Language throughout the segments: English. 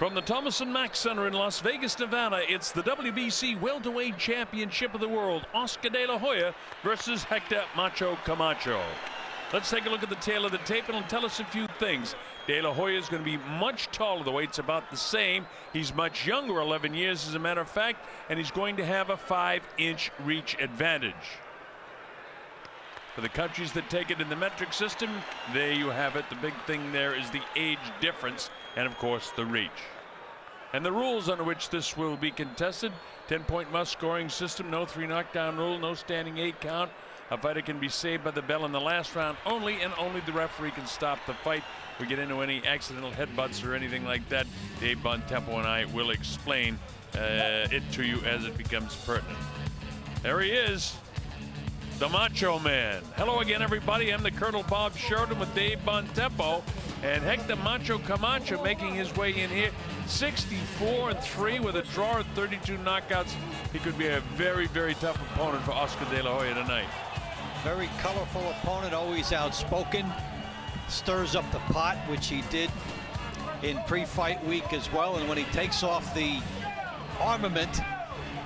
From the Thomas & Mack Center in Las Vegas, Nevada, it's the WBC Welterweight Championship of the World. Oscar De La Hoya versus Hector Macho Camacho. Let's take a look at the tail of the tape and it'll tell us a few things. De La Hoya is going to be much taller. The weight's about the same. He's much younger, 11 years as a matter of fact, and he's going to have a 5-inch reach advantage. For the countries that take it in the metric system, there you have it. The big thing there is the age difference and, of course, the reach. And the rules under which this will be contested: 10-point must scoring system, no 3 knockdown rule, no standing 8 count. A fighter can be saved by the bell in the last round only, and only the referee can stop the fight. We get into any accidental headbutts or anything like that, Dave Bontempo and I will explain it to you as it becomes pertinent. There he is, the Macho Man. Hello again, everybody. I'm the Colonel Bob Sheridan with Dave Bontempo, and Hector Macho Camacho making his way in here, 64-3 with a draw at 32 knockouts. He could be a very, very tough opponent for Oscar De La Hoya tonight. Very colorful opponent, always outspoken, stirs up the pot, which he did in pre-fight week as well. And when he takes off the armament,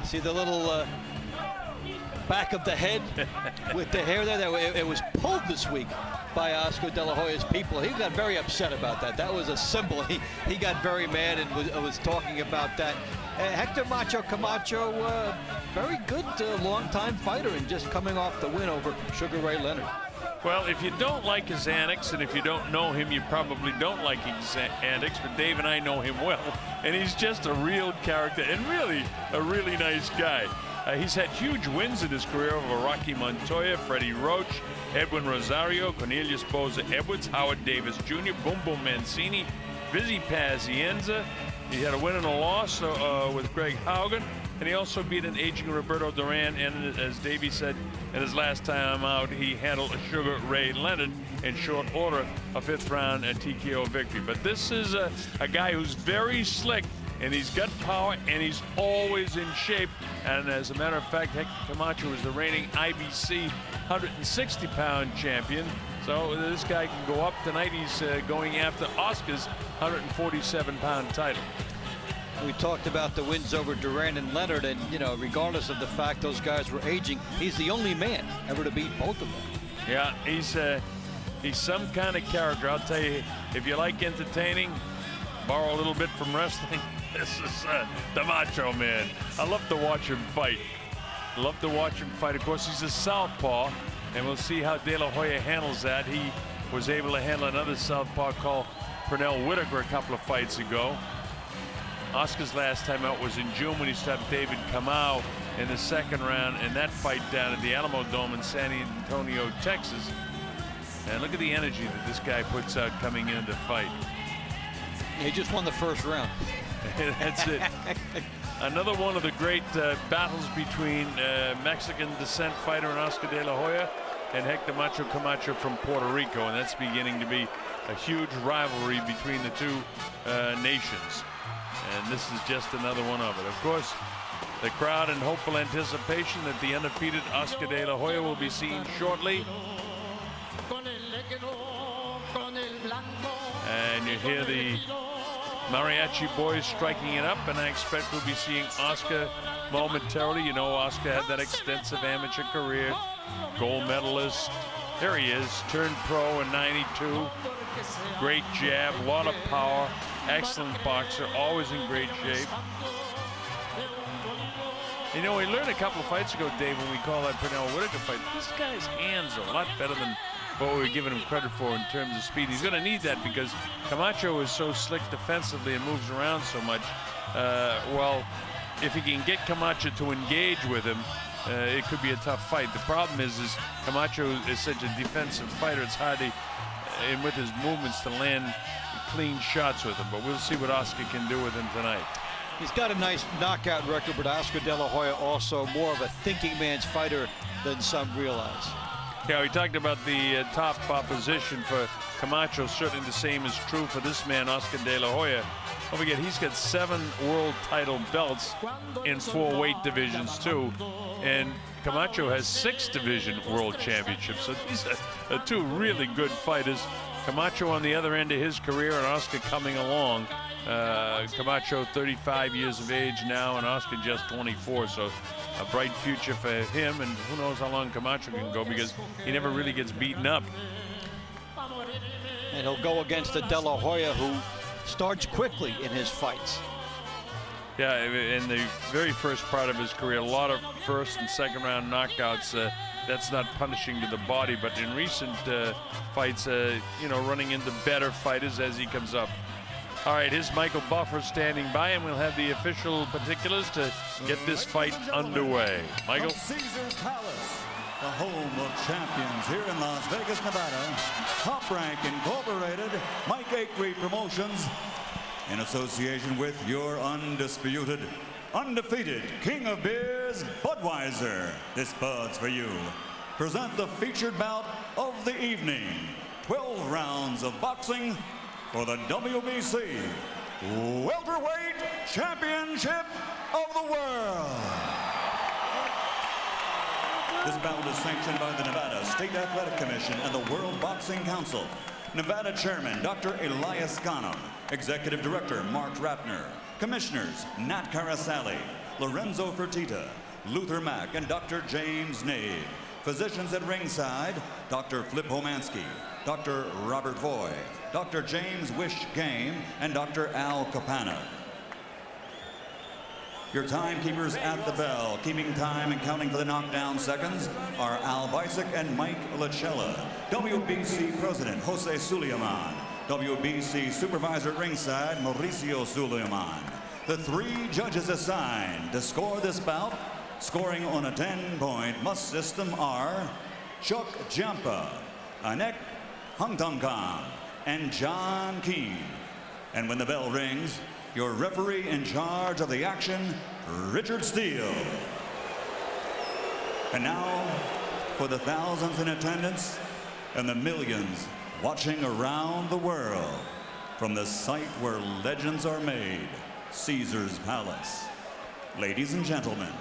see the little back of the head with the hair there, it was pulled this week by Oscar De La Hoya's people. He got very upset about that. That was a symbol. He got very mad and was talking about that. Hector Macho Camacho, very good long-time fighter, and just coming off the win over Sugar Ray Leonard. Well, if you don't like his antics, and if you don't know him, you probably don't like his antics, but Dave and I know him well, and he's just a real character and really a really nice guy. He's had huge wins in his career over Rocky Montoya, Freddie Roach, Edwin Rosario, Cornelius Boza Edwards, Howard Davis Jr., Boom Boom Mancini, Vizzy Pazienza. He had a win and a loss with Greg Haugen, and he also beat an aging Roberto Duran, and as Davey said in his last time out, he handled a Sugar Ray Leonard in short order, a 5th round TKO victory. But this is a guy who's very slick, and he's got power, and he's always in shape. And as a matter of fact, Hector Camacho is the reigning IBC 160-pound champion. So this guy can go up tonight. He's going after Oscar's 147-pound title. We talked about the wins over Duran and Leonard, and you know, regardless of the fact those guys were aging, he's the only man ever to beat both of them. Yeah, he's some kind of character. I'll tell you, if you like entertaining, borrow a little bit from wrestling, this is the Macho Man. I love to watch him fight. Love to watch him fight. Of course, he's a southpaw, and we'll see how De La Hoya handles that. He was able to handle another southpaw called Pernell Whitaker a couple of fights ago. Oscar's last time out was in June when he stopped David Camacho in the 2nd round in that fight down at the Alamo Dome in San Antonio, Texas. And look at the energy that this guy puts out coming into the fight. He just won the 1st round. That's it. Another one of the great battles between Mexican descent fighter and Oscar De La Hoya and Hector Macho Camacho from Puerto Rico, and that's beginning to be a huge rivalry between the two nations. And this is just another one of it. Of course, the crowd in hopeful anticipation that the undefeated Oscar De La Hoya will be seen shortly. And you hear the Mariachi boys striking it up, and I expect we'll be seeing Oscar momentarily. You know, Oscar had that extensive amateur career, gold medalist. There he is, turned pro in '92. Great jab, a lot of power, excellent boxer, always in great shape. You know, we learned a couple of fights ago, Dave, when we call that Pernell Whitaker fight, this guy's hands are a lot better than what we were giving him credit for in terms of speed. He's going to need that because Camacho is so slick defensively and moves around so much. Well, if he can get Camacho to engage with him, it could be a tough fight. The problem is Camacho is such a defensive fighter, it's hard to, and with his movements, to land clean shots with him. But we'll see what Oscar can do with him tonight. He's got a nice knockout record, but Oscar De La Hoya also more of a thinking man's fighter than some realize. Yeah, we talked about the top opposition for Camacho. Certainly the same is true for this man, Oscar De La Hoya. Don't forget, he's got 7 world title belts in 4 weight divisions, too. And Camacho has 6 division world championships. So these are 2 really good fighters. Camacho on the other end of his career and Oscar coming along. Camacho 35 years of age now, and Oscar just 24. So a bright future for him, and who knows how long Camacho can go, because he never really gets beaten up. And he'll go against a De La Hoya who starts quickly in his fights. Yeah, in the very first part of his career, a lot of first and second round knockouts. That's not punishing to the body, but in recent fights, you know, running into better fighters as he comes up. All right, here's Michael Buffer standing by, and we'll have the official particulars to get this fight underway. Michael? From Caesar's Palace, the home of champions here in Las Vegas, Nevada, Top Rank Incorporated, Mike Acree Promotions, in association with your undisputed, undefeated King of Beers, Budweiser. This Bud's for you. Present the featured bout of the evening. 12 rounds of boxing for the WBC Welterweight Championship of the World. This bout is sanctioned by the Nevada State Athletic Commission and the World Boxing Council. Nevada Chairman Dr. Elias Gano, Executive Director Mark Rappner, Commissioners Nat Carasali, Lorenzo Fertitta, Luther Mack, and Dr. James Nave. Physicians at ringside, Dr. Flip Homansky, Dr. Robert Voy, Dr. James Wish Game, and Dr. Al Capana. Your timekeepers at the bell, keeping time and counting for the knockdown seconds, are Al Bisick and Mike Lachella. WBC President Jose Sulaiman. WBC Supervisor at ringside Mauricio Sulaiman. The 3 judges assigned to score this bout, scoring on a 10-point must system, are Chuck Jampa, Anek Hungtungkam, and John Keane. And when the bell rings, your referee in charge of the action, Richard Steele. And now, for the thousands in attendance and the millions watching around the world, from the site where legends are made, Caesar's Palace. Ladies and gentlemen,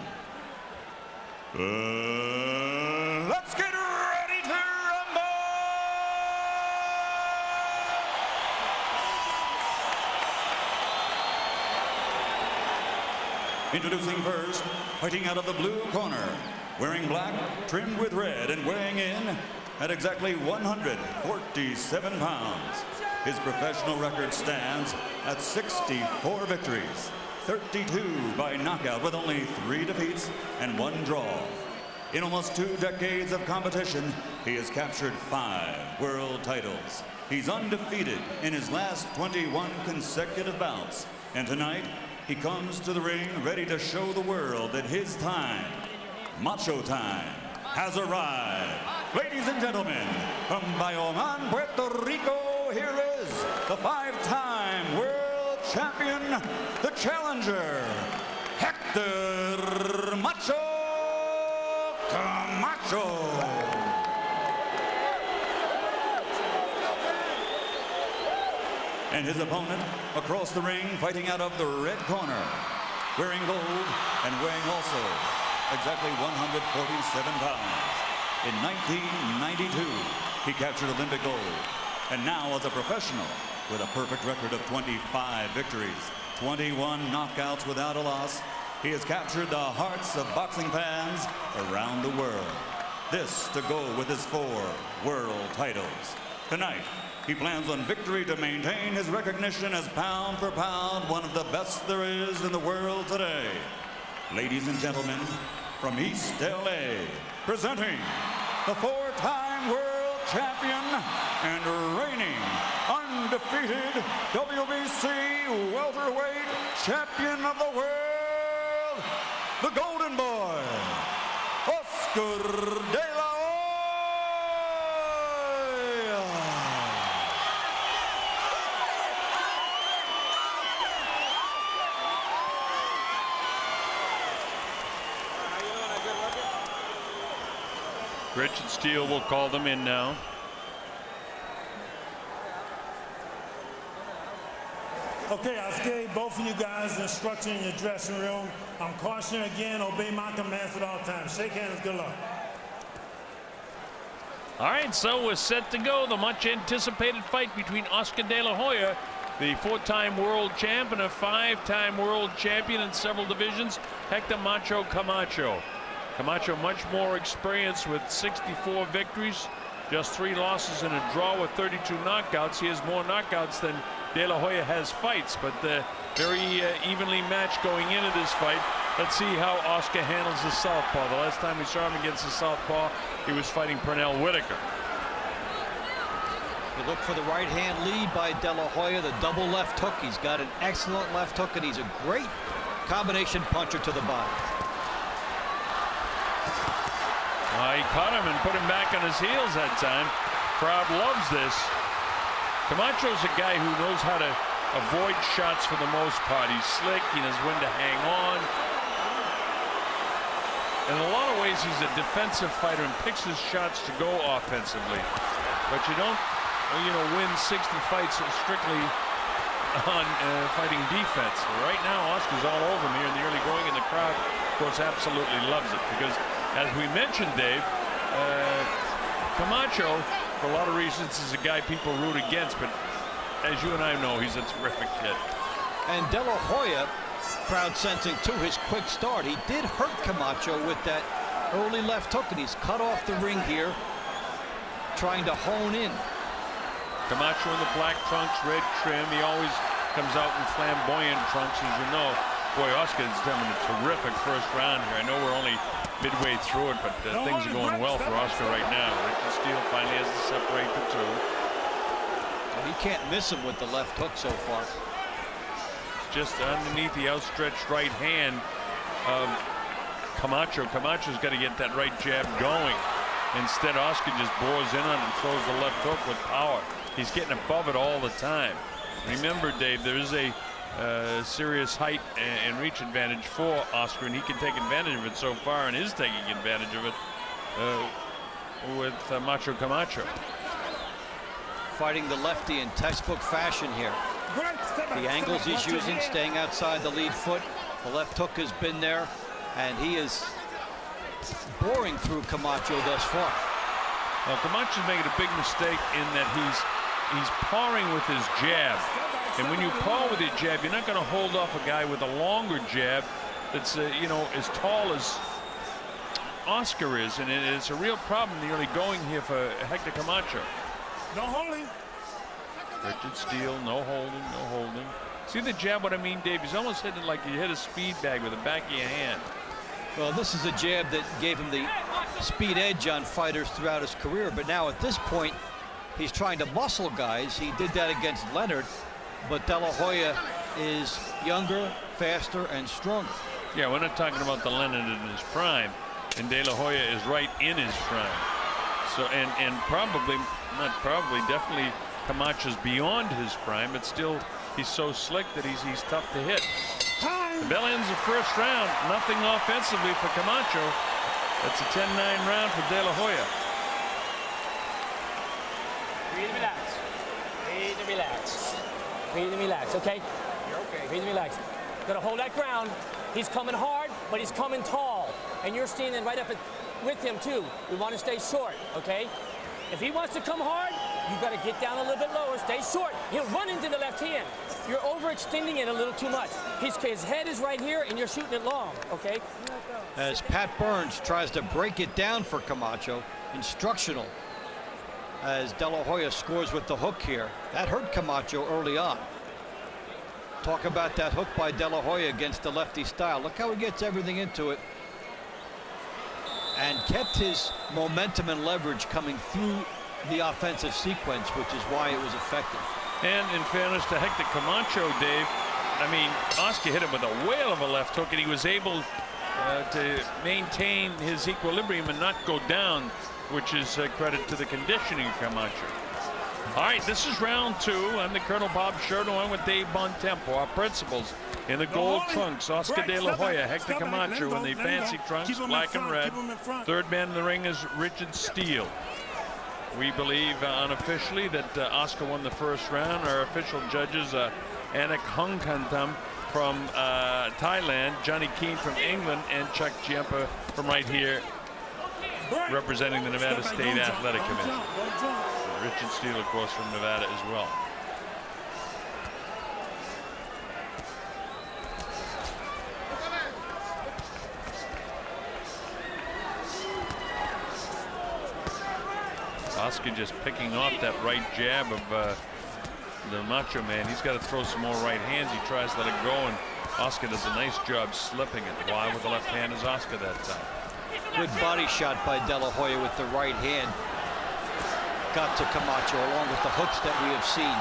let's get ready to rumble! Introducing first, fighting out of the blue corner, wearing black, trimmed with red, and weighing in at exactly 147 pounds. His professional record stands at 64 victories, 32 by knockout with only 3 defeats and 1 draw. In almost 2 decades of competition, he has captured 5 world titles. He's undefeated in his last 21 consecutive bouts. And tonight, he comes to the ring ready to show the world that his time, Macho time, has arrived. Ladies and gentlemen, from Bayoman, Puerto Rico, here is the 5-time world champion, the challenger, Hector Macho Camacho. And his opponent across the ring, fighting out of the red corner, wearing gold and weighing also exactly 147 pounds. In 1992, he captured Olympic gold. And now as a professional, with a perfect record of 25 victories, 21 knockouts without a loss, he has captured the hearts of boxing fans around the world. This to go with his 4 world titles. Tonight, he plans on victory to maintain his recognition as pound for pound one of the best there is in the world today. Ladies and gentlemen, from East LA, presenting the 4-time world champion and reigning undefeated WBC welterweight champion of the world, the Golden Boy, Oscar de la Hoya. Richard Steele will call them in now. Okay, I gave both of you guys instruction in your dressing room. I'm cautioning again, obey my commands at all times. Shake hands, good luck. All right, so we're set to go. The much anticipated fight between Oscar de la Hoya the 4-time world champ and a 5-time world champion in several divisions, Hector Macho Camacho. Camacho much more experienced with 64 victories, just 3 losses and a draw with 32 knockouts. He has more knockouts than De La Hoya has fights, but very evenly matched going into this fight. Let's see how Oscar handles the southpaw. The last time we saw him against the southpaw, he was fighting Pernell Whitaker. You look for the right hand lead by De La Hoya, the double left hook. He's got an excellent left hook, and he's a great combination puncher to the body. He caught him and put him back on his heels that time. Crowd loves this. Camacho's a guy who knows how to avoid shots for the most part. He's slick. He knows when to hang on. In a lot of ways, he's a defensive fighter and picks his shots to go offensively. But you don't, win 60 fights strictly on fighting defense. Right now, Oscar's all over him here in the early going, and the crowd, of course, absolutely loves it because, as we mentioned, Dave, Camacho, for a lot of reasons, is a guy people root against, but as you and I know, he's a terrific kid. And De La Hoya, crowd sensing to his quick start, he did hurt Camacho with that early left hook, and he's cut off the ring here, trying to hone in. Camacho in the black trunks, red trim. He always comes out in flamboyant trunks, as you know. Boy, Oscar's having a terrific first round here. I know we're only midway through it, but things are going well for Oscar right now. Richard Steele finally has to separate the two. Well, he can't miss him with the left hook so far. Just underneath the outstretched right hand of Camacho. Camacho's got to get that right jab going. Instead, Oscar just bores in on it and throws the left hook with power. He's getting above it all the time. Remember, Dave, there is a serious height and reach advantage for Oscar, and he can take advantage of it so far, and is taking advantage of it with Macho Camacho. Fighting the lefty in textbook fashion here. The angles he's using, staying outside the lead foot. The left hook has been there, and he is boring through Camacho thus far. Well, Camacho's making a big mistake in that he's pawing with his jab. And when you paw with your jab, you're not going to hold off a guy with a longer jab that's, as tall as Oscar is. And it's a real problem in the early going here for Hector Camacho. No holding. Richard Steele, no holding, no holding. See the jab, what I mean, Dave? He's almost hitting it like you hit a speed bag with the back of your hand. Well, this is a jab that gave him the speed edge on fighters throughout his career. But now at this point, he's trying to muscle guys. He did that against Leonard. But De La Hoya is younger, faster, and stronger. Yeah, we're not talking about the Leonard in his prime. And De La Hoya is right in his prime. So, and probably, not probably, definitely Camacho's beyond his prime, but still he's so slick that he's tough to hit. The bell ends the first round. Nothing offensively for Camacho. That's a 10-9 round for De La Hoya. Breathe and relax. Breathe and relax. Breathe and relax, okay? You're okay. Breathe and relax. Gotta hold that ground. He's coming hard, but he's coming tall. And you're standing right up with him, too. We want to stay short, okay? If he wants to come hard, you got to get down a little bit lower, stay short. He'll run into the left hand. You're overextending it a little too much. His head is right here, and you're shooting it long, okay? As Pat Burns tries to break it down for Camacho, instructional. As De La Hoya scores with the hook here. That hurt Camacho early on. Talk about that hook by De La Hoya against the lefty style. Look how he gets everything into it. And kept his momentum and leverage coming through the offensive sequence, which is why it was effective. And in fairness to Hector Camacho, Dave, I mean, Oscar hit him with a whale of a left hook, and he was able to maintain his equilibrium and not go down, which is credit to the conditioning of Camacho. All right, this is round 2. I'm the Colonel Bob Sheridan, along with Dave Bontempo. Our principals in the gold trunks, Oscar De La Hoya, Hector Camacho in the fancy trunks, black and red. Third man in the ring is Richard Steele. We believe unofficially that Oscar won the first round. Our official judges, Anik Hongkantam from Thailand, Johnny Keane from England, and Chuck Giampa from right here, representing the Nevada State Athletic Commission. Richard Steele, of course, from Nevada as well. Oscar just picking off that right jab of the Macho Man. He's got to throw some more right hands. He tries to let it go, and Oscar does a nice job slipping it. Wide with the left hand is Oscar that time. Good body shot by De La Hoya with the right hand. Got to Camacho along with the hooks that we have seen.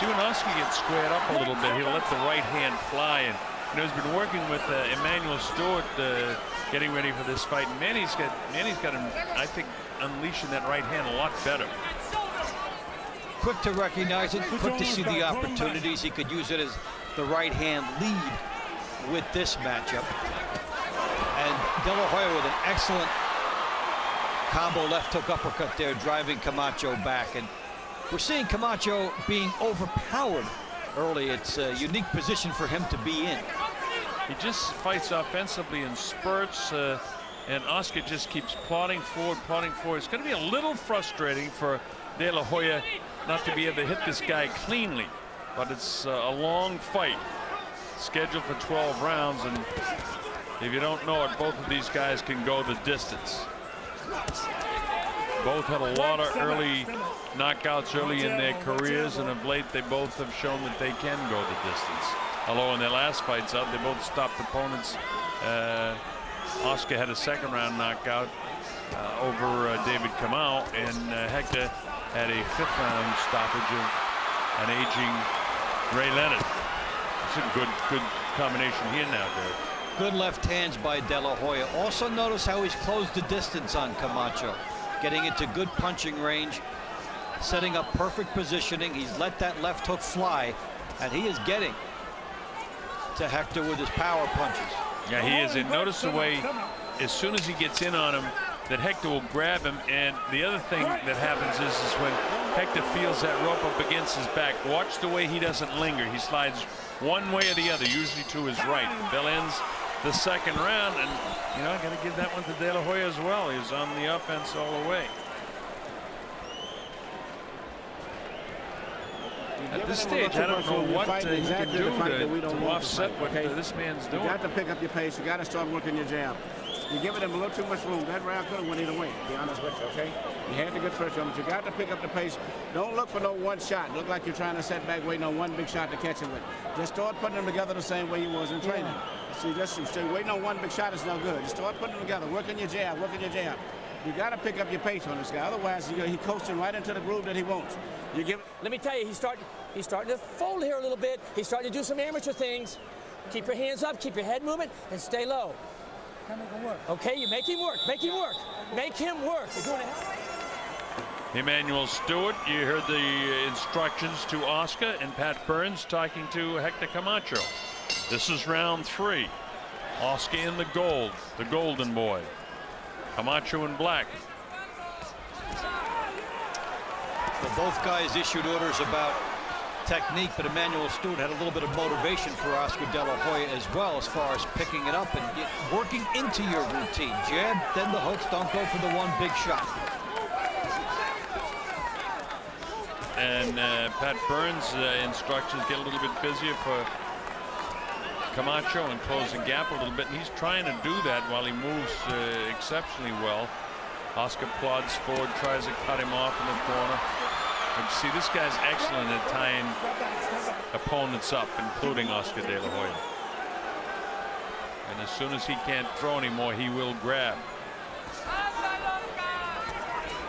See, when Oscar gets squared up a little bit, he'll let the right hand fly. And you know, he's been working with Emmanuel Stewart getting ready for this fight. And Manny's got him, I think, unleashing that right hand a lot better. Quick to recognize it, quick to see the opportunities. He could use it as the right hand lead with this matchup. And De La Hoya with an excellent combo left hook uppercut there, driving Camacho back. And we're seeing Camacho being overpowered early. It's a unique position for him to be in. He just fights offensively in spurts, and Oscar just keeps plodding forward, plodding forward. It's going to be a little frustrating for De La Hoya not to be able to hit this guy cleanly, but it's a long fight scheduled for 12 rounds, and if you don't know it, both of these guys can go the distance. Both had a lot of early knockouts early in their careers, and of late they both have shown that they can go the distance. Although in their last fights out, they both stopped opponents. Oscar had a second round knockout over David Camacho, and Hector had a fifth round stoppage of an aging Ray Leonard. It's a good combination here now, Dave. Good left hands by De La Hoya. Also notice how he's closed the distance on Camacho, getting into good punching range, setting up perfect positioning. He's let that left hook fly, and he is getting to Hector with his power punches. Yeah, he is. And notice the way, as soon as he gets in on him, that Hector will grab him. And the other thing that happens is when Hector feels that rope up against his back, watch the way he doesn't linger. He slides one way or the other, usually to his right. Bell ends the second round, and you know, I got to give that one to De La Hoya as well. He's on the offense all the way. At this stage, I don't know what he can do to offset what this man's doing. You got to pick up your pace. You got to start working your jab. You're giving him a little too much room. That round could have went either way, to be honest with you, okay? You had the good pressure on him, but you got to pick up the pace. Don't look for no one shot. Look like you're trying to set back, waiting on one big shot to catch him with. Just start putting them together the same way you was in training. See, just waiting on one big shot is no good. Just start putting them together, working your jab, working your jab. You got to pick up your pace on this guy. Otherwise, he coasting right into the groove that he wants. You give. Let me tell you, he's starting to fold here a little bit. He's starting to do some amateur things. Keep your hands up, keep your head moving, and stay low. Okay, you make him work. Make him work. Make him work. You're doing it. Emmanuel Stewart, you heard the instructions to Oscar, and Pat Burns talking to Hector Camacho. This is round 3. Oscar in the gold, the golden boy. Camacho in black. Well, both guys issued orders about technique, but Emmanuel Stewart had a little bit of motivation for Oscar De La Hoya as well, as far as picking it up and working into your routine. Jab, then the hooks. Don't go for the one big shot. And Pat Burns' instructions get a little bit busier for Camacho and close the gap a little bit, and he's trying to do that while he moves exceptionally well. Oscar plods forward, tries to cut him off in the corner. And see, this guy's excellent at tying opponents up, including Oscar De La Hoya. And as soon as he can't throw anymore, he will grab.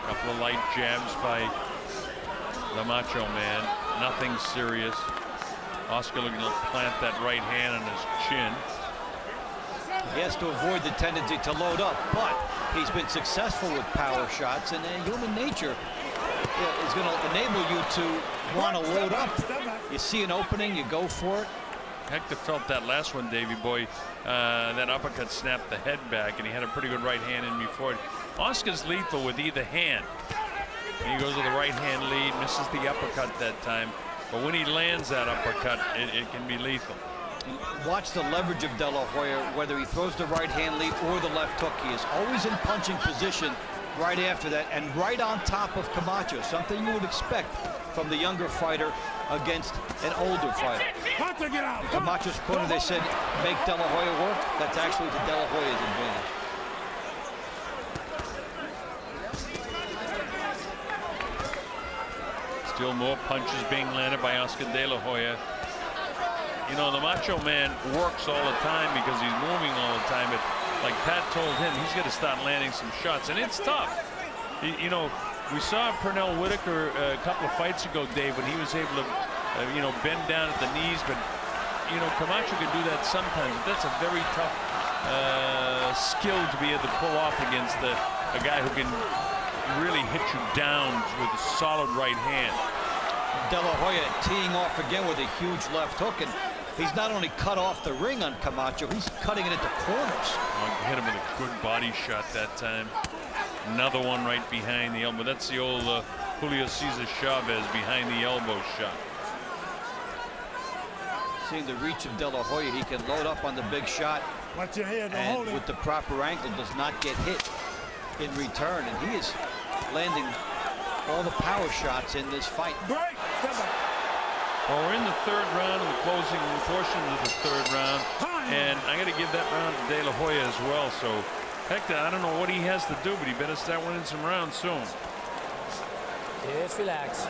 A couple of light jabs by the Macho Man. Nothing serious. Oscar looking to plant that right hand on his chin. He has to avoid the tendency to load up, but he's been successful with power shots, and human nature is going to enable you to want to load up. You see an opening, you go for it. Hector felt that last one, Davey boy. That uppercut snapped the head back, and he had a pretty good right hand in before it. Oscar's lethal with either hand. And he goes with the right hand lead, misses the uppercut that time. But when he lands that uppercut, it can be lethal. Watch the leverage of De La Hoya, whether he throws the right hand lead or the left hook. He is always in punching position right after that, and right on top of Camacho, something you would expect from the younger fighter against an older fighter. Camacho's corner, they said, make De La Hoya work. That's actually to De La Hoya's advantage. Still more punches being landed by Oscar De La Hoya. You know, the Macho Man works all the time because he's moving all the time. But like Pat told him, he's got to start landing some shots, and it's tough. You know, we saw Pernell Whitaker a couple of fights ago, Dave, when he was able to, you know, bend down at the knees. But you know, Camacho can do that sometimes. But that's a very tough skill to be able to pull off against a guy who can really hit you down with a solid right hand. De La Hoya teeing off again with a huge left hook, and he's not only cut off the ring on Camacho, he's cutting it into corners. Hit him with a good body shot that time. Another one right behind the elbow. That's the old Julio Cesear Chavez behind the elbow shot. Seeing the reach of De La Hoya, he can load up on the big shot. Watch your head, don't and hold it. with the proper angle does not get hit in return, and he is landing all the power shots in this fight. Break. Step back. Well, we're in the third round, and the closing portion of the third round, and I got to give that round to De La Hoya as well. So Hector, I don't know what he has to do, but he better start winning some rounds soon. Just relax.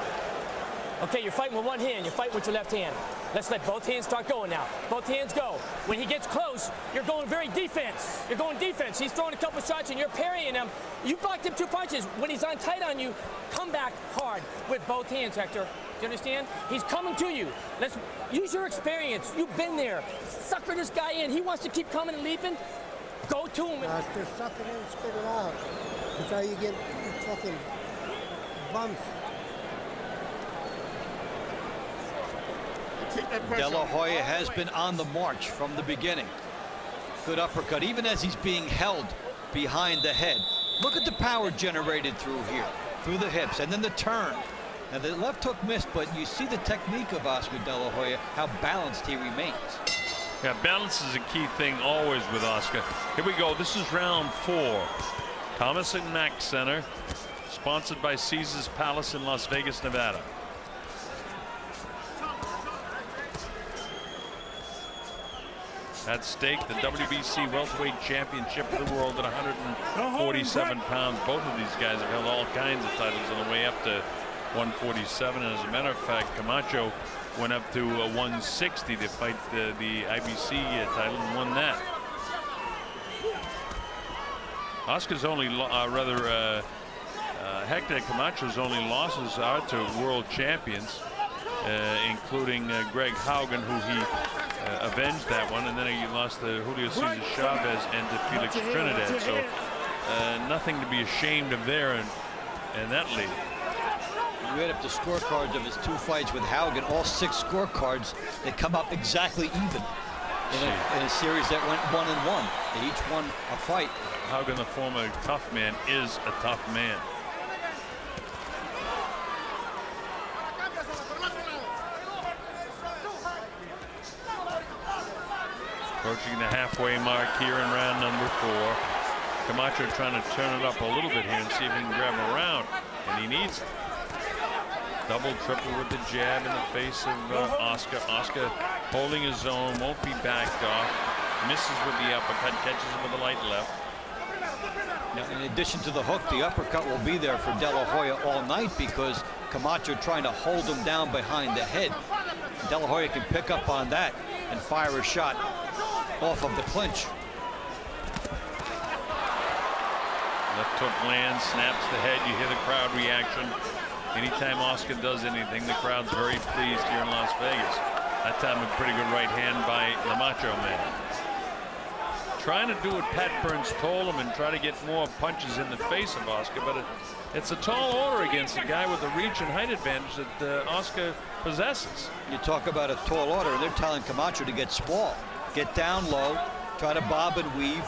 Okay, you're fighting with one hand. You're fighting with your left hand. Let's let both hands start going now. Both hands go. When he gets close, you're going very defense. You're going defense. He's throwing a couple shots and you're parrying him. You blocked him 2 punches. When he's on tight on you, come back hard with both hands, Hector. Do you understand? He's coming to you. Let's use your experience. You've been there. Sucker this guy in. He wants to keep coming and leaping. Go to him. Just suck it in and spit it out. That's how you get fucking bumps. De La Hoya has been on the march from the beginning. Good uppercut, even as he's being held behind the head. Look at the power generated through here, through the hips, and then the turn. Now the left hook missed, but you see the technique of Oscar De La Hoya, how balanced he remains. Yeah, balance is a key thing always with Oscar. Here we go. This is round 4. Thomas and Mack Center, sponsored by Caesars Palace in Las Vegas, Nevada. At stake, the WBC Welterweight Championship of the world at 147 pounds. Both of these guys have held all kinds of titles on the way up to 147. And as a matter of fact, Camacho went up to 160 to fight the IBC title and won that. Oscar's only, Hector Camacho's only losses are to world champions, including Greg Haugen, who he avenged that one, and then he lost to Julio Cesear Chavez and to Felix Trinidad. So nothing to be ashamed of there in that league. You add up the scorecards of his 2 fights with Haugen, all 6 scorecards, they come up exactly even in a series that went 1-1. They each won a fight. Haugen, the former tough man, is a tough man. Approaching the halfway mark here in round number 4. Camacho trying to turn it up a little bit here and see if he can grab him around, and he needs it. Double, triple with the jab in the face of Oscar. Oscar holding his own, won't be backed off. Misses with the uppercut, catches him with the light left. Now, in addition to the hook, the uppercut will be there for De La Hoya all night because Camacho trying to hold him down behind the head. De La Hoya can pick up on that and fire a shot off of the clinch. Left hook lands, snaps the head. You hear the crowd reaction. Anytime Oscar does anything, the crowd's very pleased here in Las Vegas. That time a pretty good right hand by the Macho Man. Trying to do what Pat Burns told him and try to get more punches in the face of Oscar, but it's a tall order against a guy with the reach and height advantage that Oscar possesses. You talk about a tall order, and they're telling Camacho to get small. Get down low, try to bob and weave.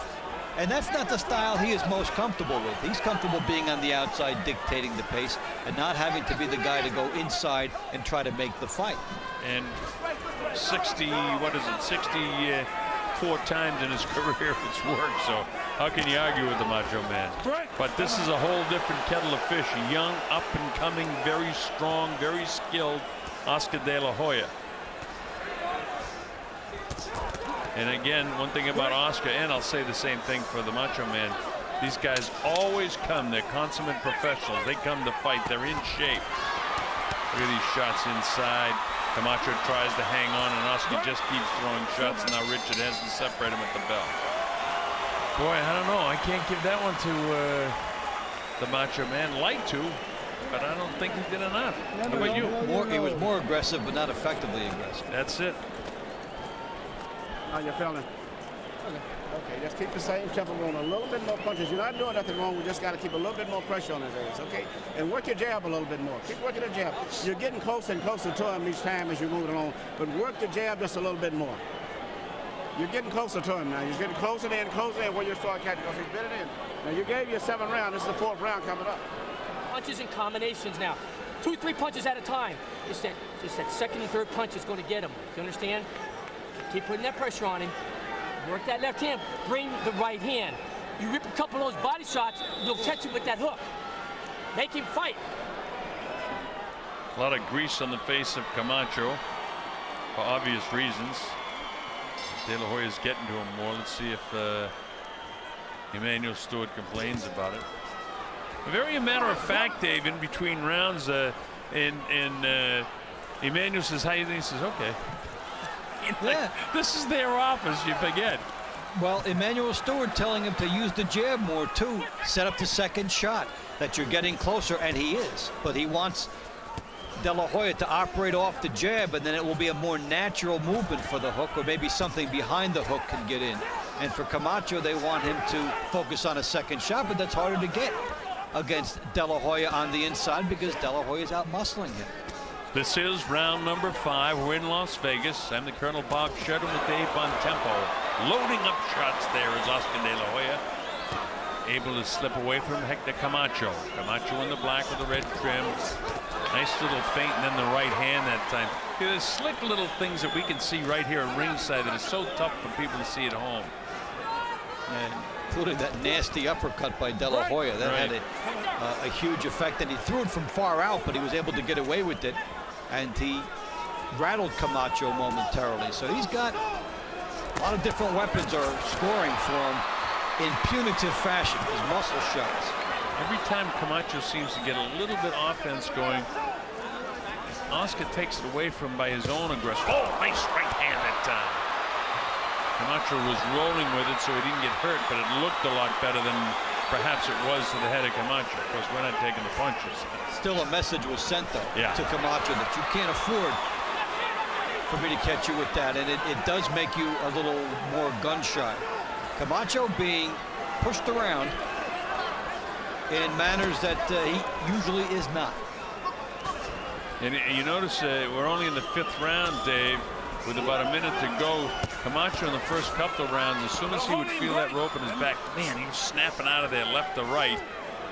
And that's not the style he is most comfortable with. He's comfortable being on the outside, dictating the pace, and not having to be the guy to go inside and try to make the fight. And 64 times in his career it's worked, so how can you argue with the Macho Man? But this is a whole different kettle of fish. A young, up-and-coming, very strong, very skilled Oscar De La Hoya. And again, one thing about Oscar, and I'll say the same thing for the Macho Man, these guys always come, they're consummate professionals. They come to fight, they're in shape. Look at these shots inside. Camacho tries to hang on, and Oscar just keeps throwing shots. And now Richard has to separate him at the bell. Boy, I don't know. I can't give that one to the Macho Man. Like to, but I don't think he did enough. How about you? He was more aggressive, but not effectively aggressive. That's it. How you feeling? Okay, just keep the same tempo on. A little bit more punches. You're not doing nothing wrong. We just got to keep a little bit more pressure on his ass, okay? And work your jab a little bit more. Keep working the jab. You're getting closer and closer to him each time as you're moving along, but work the jab just a little bit more. You're getting closer to him now. You're getting closer in where you start catching because he's bit it in. Now, you gave you a 7th round. This is the 4th round coming up. Punches and combinations now. 2, 3 punches at a time. Just that 2nd and 3rd punch is going to get him. Do you understand? Keep putting that pressure on him. Work that left hand. Bring the right hand. You rip a couple of those body shots, you'll catch him with that hook. Make him fight. A lot of grease on the face of Camacho for obvious reasons. De La Hoya's getting to him more. Let's see if Emmanuel Stewart complains about it. Very a matter of fact, Dave, in between rounds, Emmanuel says, "How you think?" He says, "Okay." Yeah. This is their office, you forget. Well, Emmanuel Stewart telling him to use the jab more, too. Set up the 2nd shot, that you're getting closer, and he is. But he wants De La Hoya to operate off the jab, and then it will be a more natural movement for the hook, or maybe something behind the hook can get in. And for Camacho, they want him to focus on a 2nd shot, but that's harder to get against De La Hoya on the inside because De La Hoya's out muscling him. This is round number 5. We're in Las Vegas. I'm the Colonel Bob Shedden with Dave Bontempo. Loading up shots there is Oscar De La Hoya. Able to slip away from Hector Camacho. Camacho in the black with the red trim. Nice little feint, and then the right hand that time. There's slick little things that we can see right here at ringside that is so tough for people to see at home. And including that nasty uppercut by De La Hoya. That had a huge effect, and he threw it from far out, but he was able to get away with it. And he rattled Camacho momentarily. So he's got a lot of different weapons are scoring for him in punitive fashion, his muscle shots. Every time Camacho seems to get a little bit offense going, Oscar takes it away from him by his own aggression. Oh, nice right hand that time. Camacho was rolling with it so he didn't get hurt, but it looked a lot better than perhaps it was to the head of Camacho. Of course, we're not taking the punches. Still a message was sent, though, to Camacho that you can't afford for me to catch you with that, and it does make you a little more gun-shy. Camacho being pushed around in manners that he usually is not. And you notice we're only in the 5th round, Dave, with about a minute to go. Camacho in the first couple of rounds, as soon as he would feel that rope in his back, man, he was snapping out of there left to right.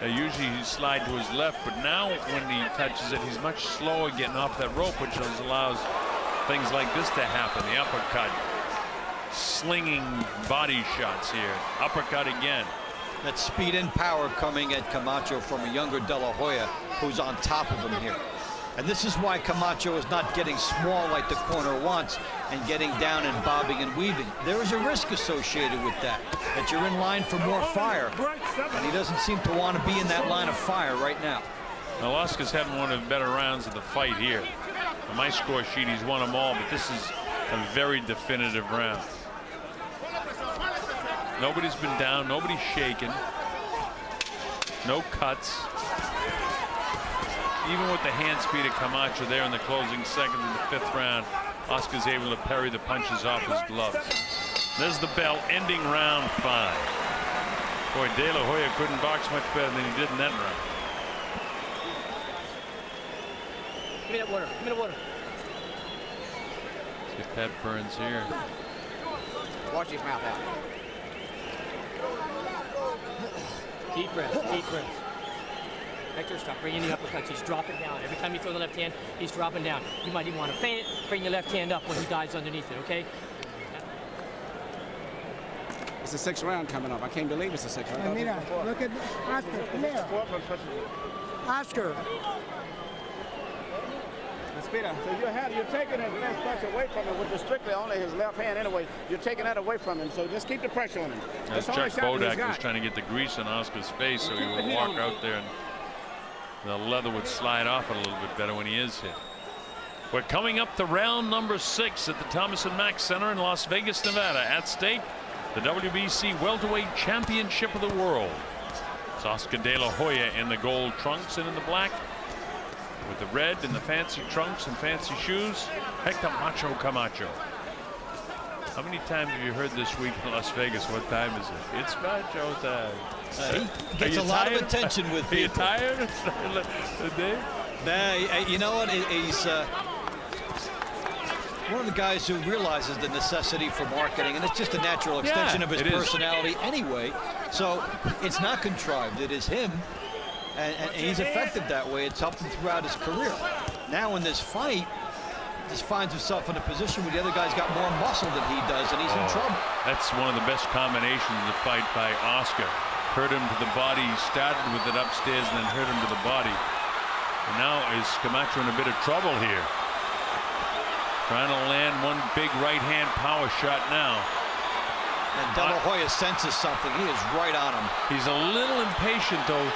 Usually he'd slide to his left, but now when he touches it, he's much slower getting off that rope, which allows things like this to happen. The uppercut, slinging body shots here. Uppercut again. That speed and power coming at Camacho from a younger De La Hoya, who's on top of him here. And this is why Camacho is not getting small like the corner wants and getting down and bobbing and weaving. There is a risk associated with that you're in line for more fire. And he doesn't seem to want to be in that line of fire right now. Now, Oscar's having one of the better rounds of the fight here. On my score sheet, he's won them all, but this is a very definitive round. Nobody's been down, nobody's shaken. No cuts. Even with the hand speed of Camacho there in the closing seconds of the 5th round, Oscar's able to parry the punches off his gloves. There's the bell ending round 5. Boy, De La Hoya couldn't box much better than he did in that round. Give me that water. Give me the water. Let's get Pat Burns here. Watch his mouth out. Deep breath. Deep breath. Hector, stop bringing the uppercuts. He's dropping down. Every time you throw the left hand, he's dropping down. You might even want to feint it. Bring your left hand up when he dives underneath it, okay? It's the 6th round coming up. I can't believe it's the 6th round. Mira, look at Oscar. Come here. Oscar. Spira, so you're taking his left punch away from him, which is strictly only his left hand anyway. You're taking that away from him, so just keep the pressure on him. Chuck Bodak was trying to get the grease on Oscar's face so he would walk out there and The leather would slide off a little bit better when he is hit. We're coming up to round number 6 at the Thomas & Mack Center in Las Vegas, Nevada. At stake, the WBC Welterweight Championship of the World. It's Oscar De La Hoya in the gold trunks, and in the black with the red and the fancy trunks and fancy shoes, Hector Macho Camacho. How many times have you heard this week in Las Vegas? What time is it? It's Macho time. He gets a lot of attention with people. Are you tired, Dave? Nah, you know what? He's one of the guys who realizes the necessity for marketing, and it's just a natural extension of his personality anyway. So it's not contrived. It is him, and he's effective that way. It's helped him throughout his career. Now in this fight, just finds himself in a position where the other guy's got more muscle than he does, and he's in trouble. That's one of the best combinations of the fight by Oscar. Hurt him to the body. He started with it upstairs and then hurt him to the body. And now is Camacho in a bit of trouble here. Trying to land one big right hand power shot now. And De La Hoya senses something. He is right on him. He's a little impatient, though.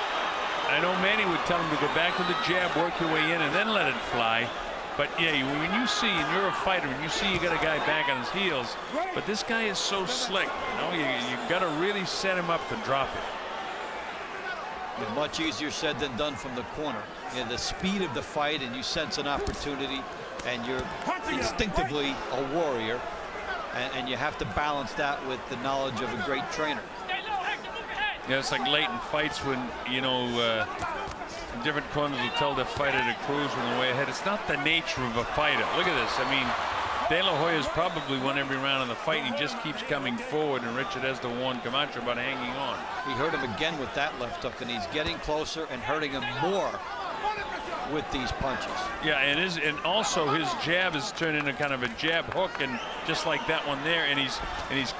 I know Manny would tell him to go back to the jab, work your way in, and then let it fly. But yeah, when you see, and you're a fighter, and you see you got a guy back on his heels, but this guy is so slick. You know, you got to really set him up to drop it. Much easier said than done from the corner. Yeah, the speed of the fight, and you sense an opportunity, and you're instinctively a warrior, and you have to balance that with the knowledge of a great trainer. Yeah, it's like late in fights when, you know, different corners will tell the fighter to cruise on the way ahead. It's not the nature of a fighter. Look at this. I mean, De La Hoya's probably won every round in the fight, and he just keeps coming forward, and Richard has to warn Camacho about hanging on. He hurt him again with that left hook, and he's getting closer and hurting him more with these punches. Yeah, and also his jab has turned into kind of a jab hook, and just like that one there, and he's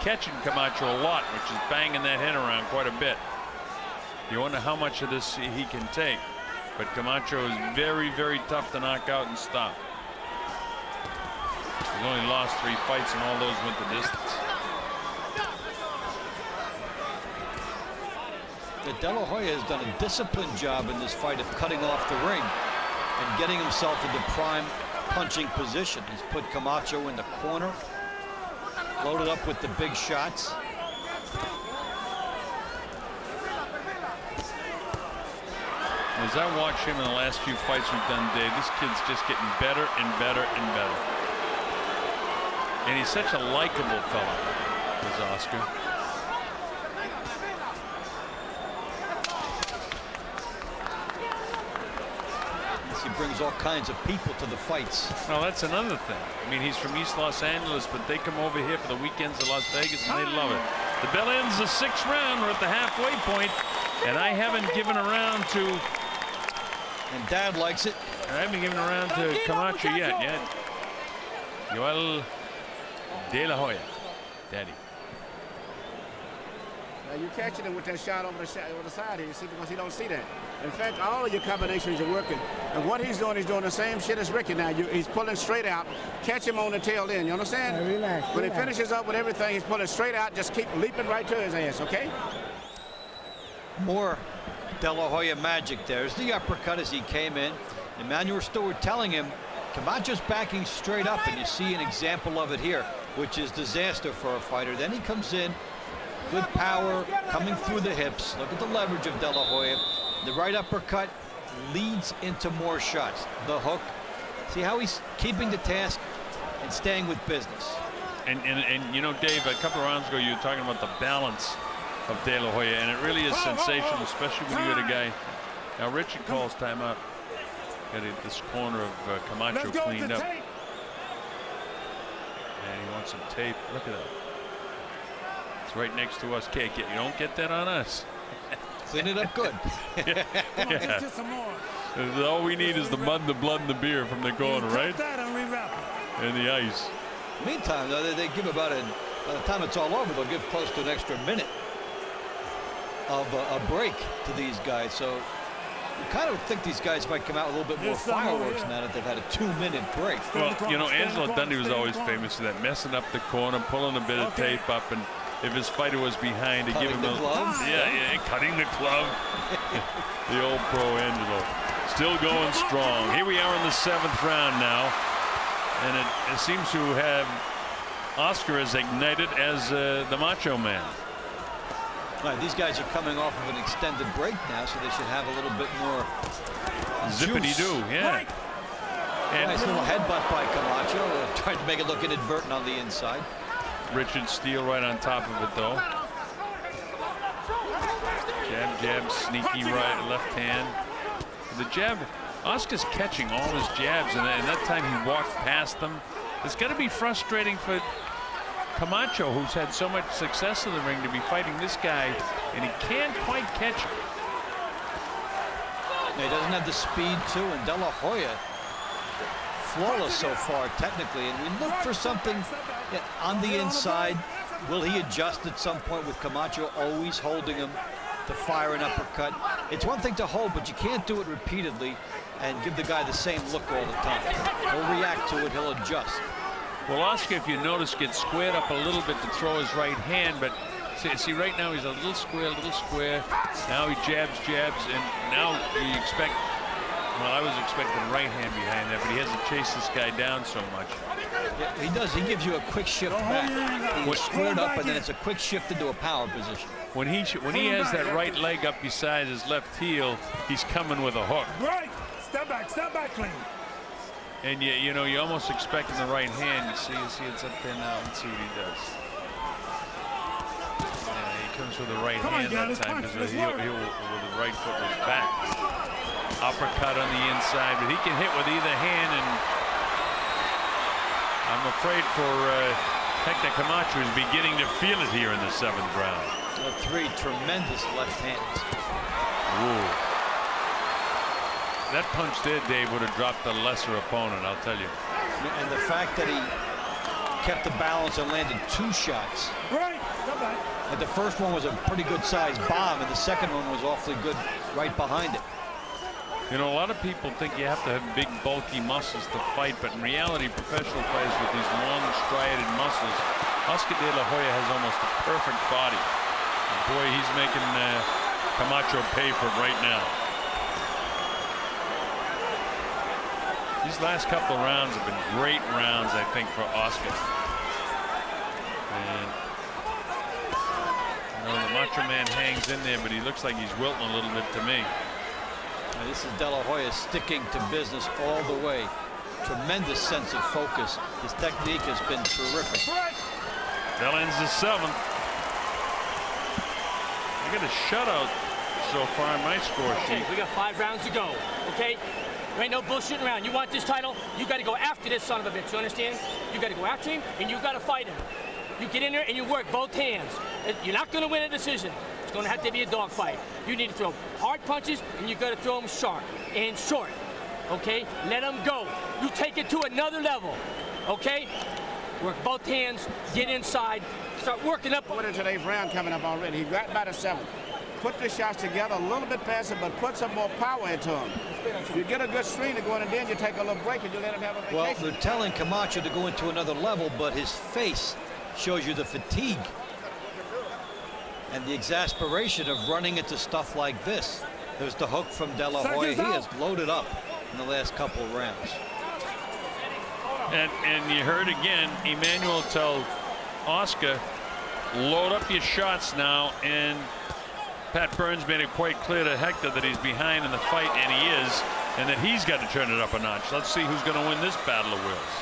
catching Camacho a lot, which is banging that head around quite a bit. You wonder how much of this he can take. But Camacho is very, very tough to knock out and stop. He's only lost 3 fights, and all those went the distance. De La Hoya has done a disciplined job in this fight of cutting off the ring and getting himself into prime punching position. He's put Camacho in the corner, loaded up with the big shots. As I watch him in the last few fights we've done, Dave, this kid's just getting better and better and better. And he's such a likable fella, is Oscar. He brings all kinds of people to the fights. Well, that's another thing. I mean, he's from East Los Angeles, but they come over here for the weekends to Las Vegas, and they love it. The bell ends the 6th round. We're at the halfway point, and I haven't given a round to... And Dad likes it. I haven't given a round to Camacho yet. Joel De La Hoya. Daddy. Now you're catching him with that shot over the side here, you see, because he don't see that. In fact, all of your combinations are working. And what he's doing the same shit as Ricky now. He's pulling straight out. Catch him on the tail end, you understand? Relax, when he finishes up with everything, he's pulling straight out. Just keep leaping right to his ass, okay? More De La Hoya magic. There's the uppercut as he came in. Emmanuel Stewart telling him Camacho's backing straight up, and you see an example of it here, which is disaster for a fighter. Then he comes in, good power coming through the hips. Look at the leverage of De La Hoya. The right uppercut leads into more shots. The hook. See how he's keeping the task and staying with business. And you know, Dave, a couple of rounds ago you were talking about the balance of De La Hoya, and it really is sensational, especially when you get a guy. Now Richard calls timeout. Got this corner of Camacho cleaned up. And he wants some tape. Look at that. It's right next to us. Can't get, you don't get that on us. Clean it up good. Yeah. All we need is the mud, the blood, and the beer from the corner, right? And the ice. Meantime, though, they give about by the time it's all over, they'll give close to an extra minute of a break to these guys. So you kind of think these guys might come out with a little bit more fireworks now that they've had a 2-minute break. Well, you know, Angelo Dundee was always famous for that, messing up the corner, pulling a bit of tape up, and if his fighter was behind, to give him a glove. Yeah, cutting the glove. The old pro Angelo. Still going strong. Here we are in the 7th round now. And it seems to have Oscar as ignited as the Macho Man. Right, these guys are coming off of an extended break now, so they should have a little bit more zippity-doo, yeah. And nice little headbutt by Camacho, trying to make it look inadvertent on the inside. Richard Steele right on top of it, though. Jab, jab, sneaky right, left hand. The jab, Oscar's catching all his jabs, and that time he walked past them. It's got to be frustrating for Camacho, who's had so much success in the ring, to be fighting this guy, and he can't quite catch him. He doesn't have the speed, too, and De La Hoya, flawless so far, technically, and we look for something on the inside. Will he adjust at some point with Camacho always holding him to fire an uppercut? It's one thing to hold, but you can't do it repeatedly and give the guy the same look all the time. He'll react to it, he'll adjust. Well, Oscar, if you notice, gets squared up a little bit to throw his right hand, but see right now he's a little square, Now he jabs, and now you expect, well, I was expecting a right hand behind that, but he hasn't chased this guy down so much. Yeah, he does. He gives you a quick shift back. He's squared up, and then it's a quick shift into a power position. When he has that right leg up beside his left heel, he's coming with a hook. Right. Step back clean. And you know, you almost expecting the right hand. You see it's up there now. Let's see what he does. Yeah, he comes with the right hand that time because the heel with the right foot was back. Uppercut on the inside, but he can hit with either hand, and I'm afraid for Hector Camacho is beginning to feel it here in the 7th round. 3 tremendous left hands. Ooh. That punch there, Dave, would have dropped the lesser opponent, I'll tell you. And the fact that he kept the balance and landed 2 shots. Right. And the first one was a pretty good sized bomb, and the second one was awfully good right behind it. You know, a lot of people think you have to have big, bulky muscles to fight, but in reality, professional fighters with these long, striated muscles, Oscar De La Hoya has almost a perfect body. And boy, he's making Camacho pay for it right now. These last couple of rounds have been great rounds, I think, for Oscar. And you know, the Macho Man hangs in there, but he looks like he's wilting a little bit to me. Now, this is De La Hoya sticking to business all the way. Tremendous sense of focus. His technique has been terrific. That ends the 7th. I got a shutout so far on my score sheet. Okay, we got 5 rounds to go. Okay. There ain't no bullshitting around. You want this title, you got to go after this son of a bitch. You understand? You got to go after him, and you got to fight him. You get in there and you work both hands. You're not going to win a decision. It's going to have to be a dog fight. You need to throw hard punches, and you got to throw them sharp and short. Okay? Let them go. You take it to another level. Okay? Work both hands. Get inside. Start working up. What is today's round coming up already? He got by the 7th. Put the shots together a little bit faster, but put some more power into them. You get a good stream to go in, and then you take a little break and you let him have a vacation. Well, they're telling Camacho to go into another level, but his face shows you the fatigue and the exasperation of running into stuff like this. There's the hook from De La Hoya. He has loaded up in the last couple of rounds. And you heard again, Emmanuel tell Oscar, load up your shots now, and Pat Burns made it quite clear to Hector that he's behind in the fight, and he is, and that he's got to turn it up a notch. Let's see who's going to win this battle of wills.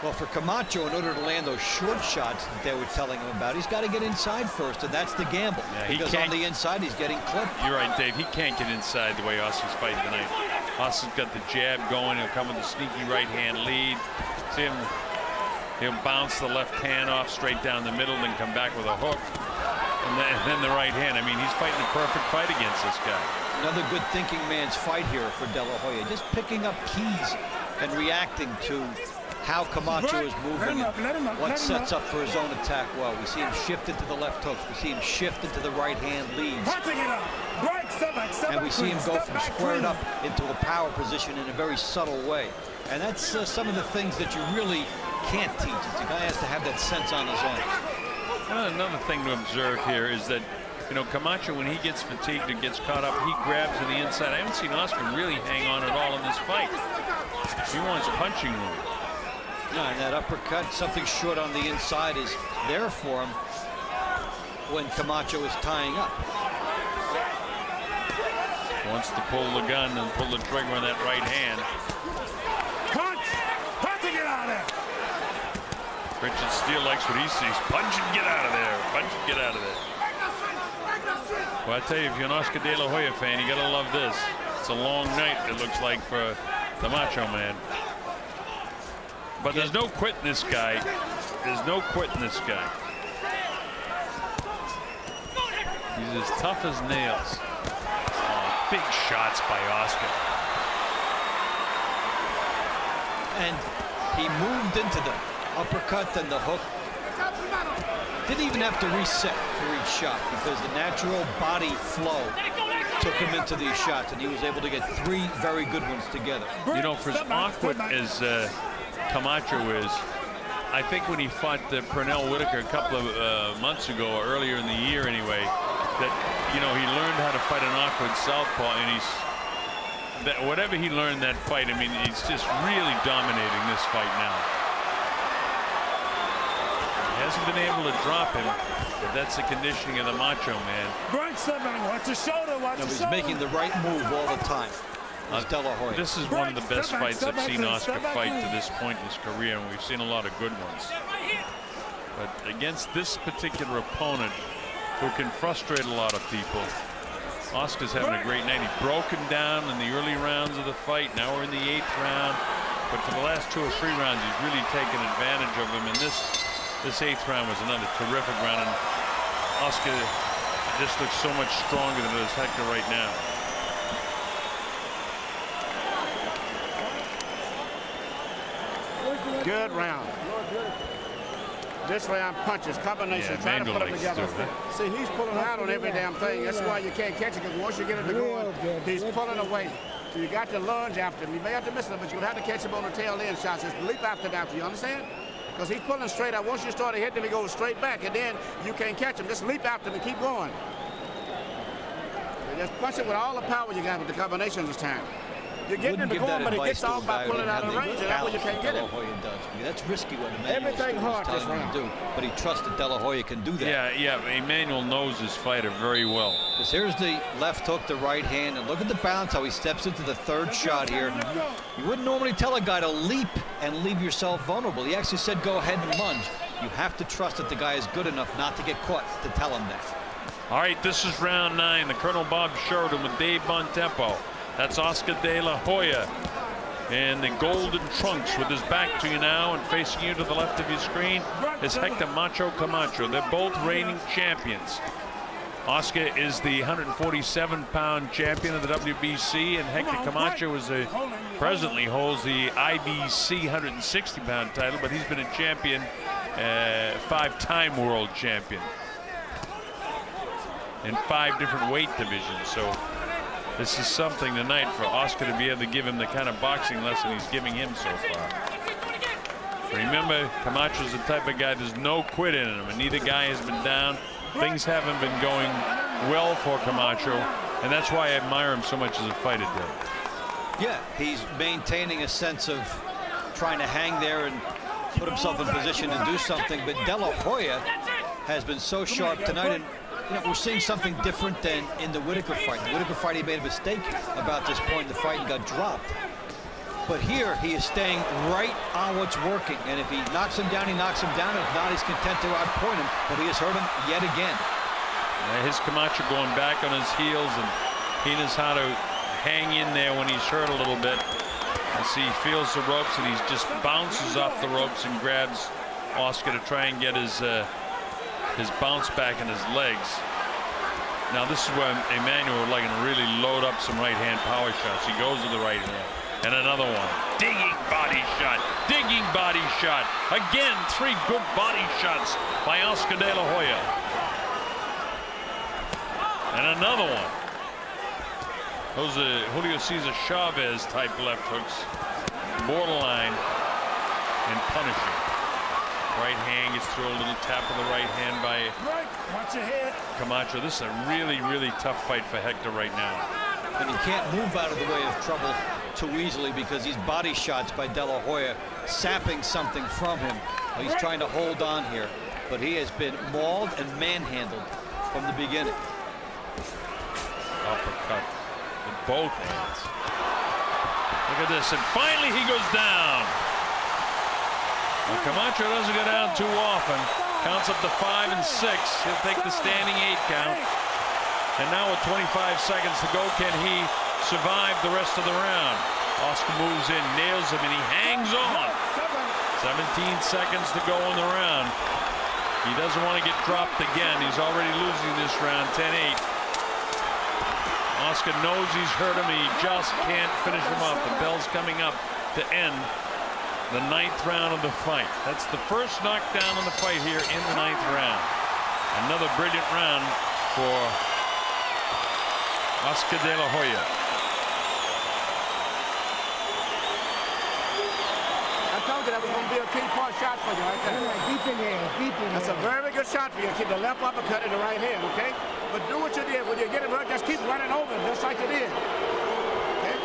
Well, for Camacho, in order to land those short shots that they were telling him about, he's got to get inside first, and that's the gamble. Yeah, because on the inside, he's getting clipped. You're right, Dave. He can't get inside the way Oscar's fighting tonight. Oscar's got the jab going. He'll come with a sneaky right hand lead. See him, he'll bounce the left hand off straight down the middle, then come back with a hook. And then the right hand. I mean, he's fighting a perfect fight against this guy. Another good thinking man's fight here for De La Hoya. Just picking up keys and reacting to how Camacho is moving and what sets up for his own attack well. We see him shift into the left hooks. We see him shift into the right hand leads. And we see him go from squared up into a power position in a very subtle way. And that's some of the things that you really can't teach. The guy has to have that sense on his own. Another thing to observe here is that You know, Camacho, when he gets fatigued and gets caught up, he grabs to the inside. I haven't seen Oscar really hang on at all in this fight. He wants punching room. Yeah, and that uppercut, something short on the inside, is there for him when Camacho is tying up. Wants to pull the gun and pull the trigger on that right hand. Punch! Punch and get out of there! Richard Steele likes what he sees. Punch and get out of there. Punch and get out of there. Well, I tell you, if you're an Oscar De La Hoya fan, you gotta love this. It's a long night, it looks like, for the Macho Man. But there's no quitting this guy. There's no quitting this guy. He's as tough as nails. Oh, big shots by Oscar. And he moved into the uppercut and the hook. Didn't even have to reset for each shot because the natural body flow took him into these shots, and he was able to get 3 very good ones together. You know, for as awkward as Camacho is, I think when he fought Pernell Whitaker a couple of months ago, or earlier in the year anyway, that, you know, he learned how to fight an awkward southpaw, and whatever he learned that fight, I mean, he's just really dominating this fight now. He hasn't been able to drop him, but that's the conditioning of the Macho Man. Right, watch your shoulder, watch your He's shoulder. making the right move all the time. De La Hoya. This is one of the best fights I've seen Oscar fight to this point in his career, and we've seen a lot of good ones. But against this particular opponent, who can frustrate a lot of people, Oscar's having a great night. He broke him down in the early rounds of the fight. Now we're in the 8th round. But for the last 2 or 3 rounds, he's really taken advantage of him. And this 8th round was another terrific round. And Oscar just looks so much stronger than does Hector right now. Good round. This round punches, combinations, trying to put them together. See, he's pulling out on every damn thing. That's why you can't catch it, because once you get it to going, he's pulling away. So you got to lunge after him. You may have to miss him, but you're going to have to catch him on the tail end shots. Just leap after him after, you understand? Because he's pulling straight out. Once you start to hit him, he goes straight back, and then you can't catch him. Just leap after him and keep going. So just punch it with all the power you got with the combinations this time. You're getting him to go on, but he gets off by pulling out of the range, and that's where you can't get him. That's risky what Emmanuel Everything hard this telling him round. to do, but he trusted De La Hoya can do that. Yeah, Emmanuel knows his fighter very well. Because here's the left hook, the right hand, and look at the balance, how he steps into the 3rd shot here. You wouldn't normally tell a guy to leap and leave yourself vulnerable. He actually said go ahead and lunge. You have to trust that the guy is good enough not to get caught to tell him that. All right, this is round 9. The Colonel Bob Sheridan with Dave Bontempo. That's Oscar De La Hoya in the golden trunks with his back to you now, and facing you to the left of your screen is Hector Macho Camacho. They're both reigning champions. Oscar is the 147-pound champion of the WBC, and Hector Camacho presently holds the IBC 160-pound title, but he's been a champion, 5-time world champion in 5 different weight divisions. So this is something tonight for Oscar to be able to give him the kind of boxing lesson he's giving him so far. Remember, Camacho's the type of guy, there's no quit in him, and neither guy has been down. Things haven't been going well for Camacho, and that's why I admire him so much as a fighter, Dave. Yeah, he's maintaining a sense of trying to hang there and put himself in position to do something, but De La Hoya has been so sharp tonight, and you know, we're seeing something different than in the Whitaker fight. The Whitaker fight, he made a mistake about this point in the fight and got dropped. But here, he is staying right on what's working. And if he knocks him down, he knocks him down. If not, he's content to outpoint him. But he has hurt him yet again. His Camacho going back on his heels, and he knows how to hang in there when he's hurt a little bit. And see, he feels the ropes, and he just bounces off the ropes and grabs Oscar to try and get his bounce back in his legs. Now this is where Emmanuel would like to really load up some right-hand power shots. He goes to the right hand. And another one. Digging body shot. Digging body shot. Again, 3 good body shots by Oscar De La Hoya. And another one. Those are Julio Cesear Chavez type left hooks. Borderline and punishing. Right hand gets through a little tap of the right hand by Watch your head. Camacho. This is a really, really tough fight for Hector right now. And he can't move out of the way of trouble too easily because these body shots by De La Hoya sapping something from him. He's trying to hold on here, but he has been mauled and manhandled from the beginning. Uppercut with both hands. Look at this, and finally he goes down. Well, Camacho doesn't go down too often. Counts up to 5 and 6. He'll take the standing 8 count. And now with 25 seconds to go, can he survive the rest of the round? Oscar moves in, nails him, and he hangs on. 17 seconds to go in the round. He doesn't want to get dropped again. He's already losing this round 10-8. Oscar knows he's hurt him. He just can't finish him off. The bell's coming up to end the 9th round of the fight. That's the first knockdown in the fight here in the 9th round. Another brilliant round for Oscar De La Hoya. I told you that was going to be a key part shot for you right there. Deep in there, deep in That's a very good shot for you. Keep the left uppercut in the right hand, okay? But do what you did. When you get him hurt, just keep running over him, just like you did. Okay?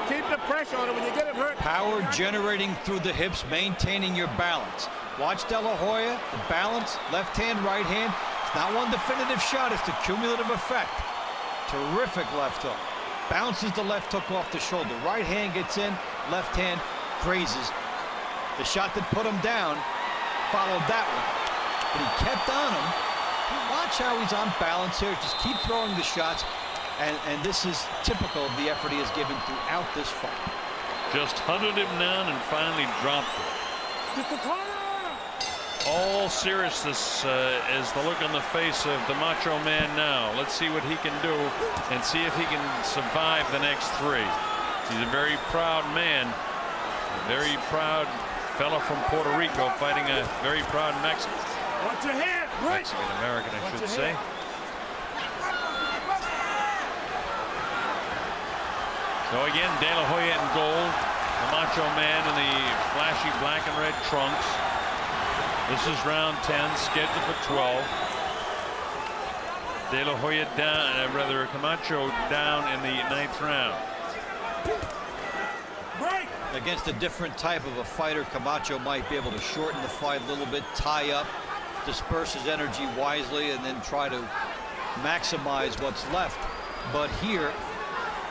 Keep the pressure on him when you get him hurt. Power generating through the hips, maintaining your balance. Watch De La Hoya, the balance, left hand, right hand. It's not one definitive shot, it's the cumulative effect. Terrific left hook. Bounces the left hook off the shoulder. Right hand gets in, left hand grazes. The shot that put him down followed that one. But he kept on him. Watch how he's on balance here. Just keep throwing the shots. And this is typical of the effort he has given throughout this fight. Just hunted him down and finally dropped him. Get the corner. All seriousness is the look on the face of the Macho Man now. Let's see what he can do and see if he can survive the next 3. He's a very proud man, a very proud fella from Puerto Rico fighting a very proud Mexican. Watch your head. Mexican American, I should say. So again, De La Hoya in gold, the Macho Man in the flashy black and red trunks. This is round 10, scheduled for 12. De La Hoya down, rather Camacho down in the 9th round. Break. Against a different type of a fighter, Camacho might be able to shorten the fight a little bit, tie up, disperse his energy wisely, and then try to maximize what's left. But here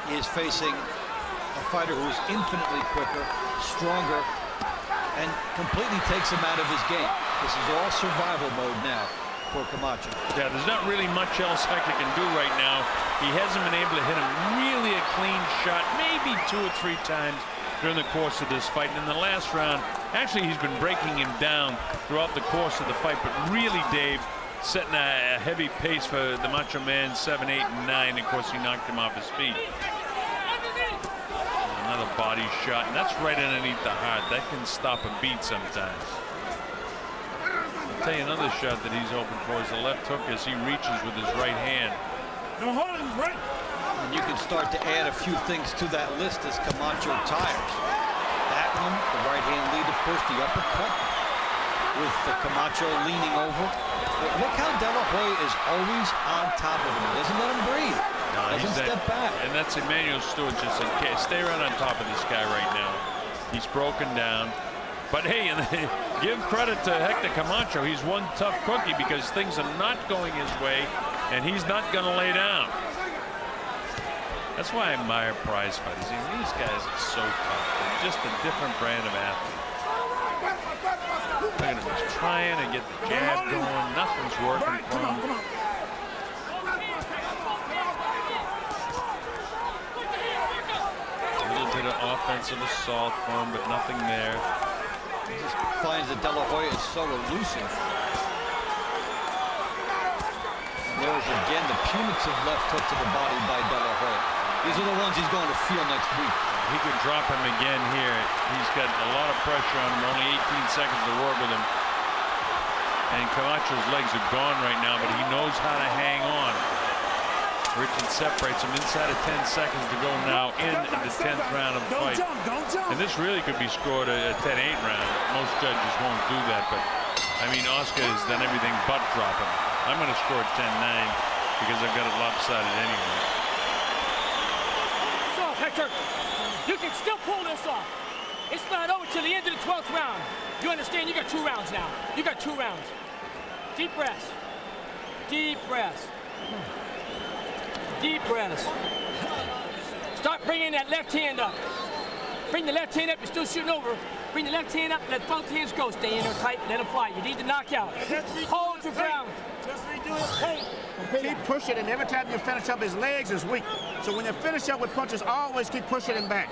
he is facing a fighter who is infinitely quicker, stronger, and completely takes him out of his game. This is all survival mode now for Camacho. Yeah, there's not really much else Hector can do right now. He hasn't been able to hit him really a clean shot, maybe 2 or 3 times during the course of this fight. And in the last round, actually he's been breaking him down throughout the course of the fight, but really, Dave, setting a heavy pace for the Macho Man, 7, 8, and 9. Of course, he knocked him off his feet. Another body shot, and that's right underneath the heart. That can stop a beat sometimes. I'll tell you another shot that he's open for is the left hook as he reaches with his right hand. No holding, right. And you can start to add a few things to that list as Camacho tires. That one, the right hand lead, of course, the uppercut with the Camacho leaning over. But look how De La Hoya is always on top of him. He doesn't let him breathe. No, doesn't step back. And that's Emmanuel Stewart just said, okay, stay right on top of this guy right now. He's broken down. But hey, give credit to Hector Camacho. He's one tough cookie because things are not going his way, and he's not going to lay down. That's why I admire prize fighters. I mean, these guys are so tough. They're just a different brand of athlete. Look at him, he's trying to get the jab going. Nothing's working for him. A little bit of offensive assault for him, but nothing there. He just finds that De La Hoya is so elusive. And there's again the punitive left hook to the body by De La Hoya. These are the ones he's going to feel next week. He could drop him again here. He's got a lot of pressure on him. Only 18 seconds to work with him. And Camacho's legs are gone right now, but he knows how to hang on. Richard separates him inside of 10 seconds to go now in the 10th round of the fight. Don't jump. And this really could be scored a 10-8 round. Most judges won't do that, but I mean, Oscar has done everything but drop him. I'm going to score 10-9 because I've got it lopsided anyway. So, Hector, you can still pull this off. It's not over till the end of the 12th round. You understand? You got 2 rounds now. You got 2 rounds. Deep breaths. Deep breaths. Deep breaths. Start bringing that left hand up. Bring the left hand up. You're still shooting over. Bring the left hand up. Let both hands go. Stay in there tight. Let them fly. You need to knock out. Hold your ground. Just redo it. Hey, keep pushing him. Every time you finish up, his legs is weak. So when you finish up with punches, always keep pushing him back.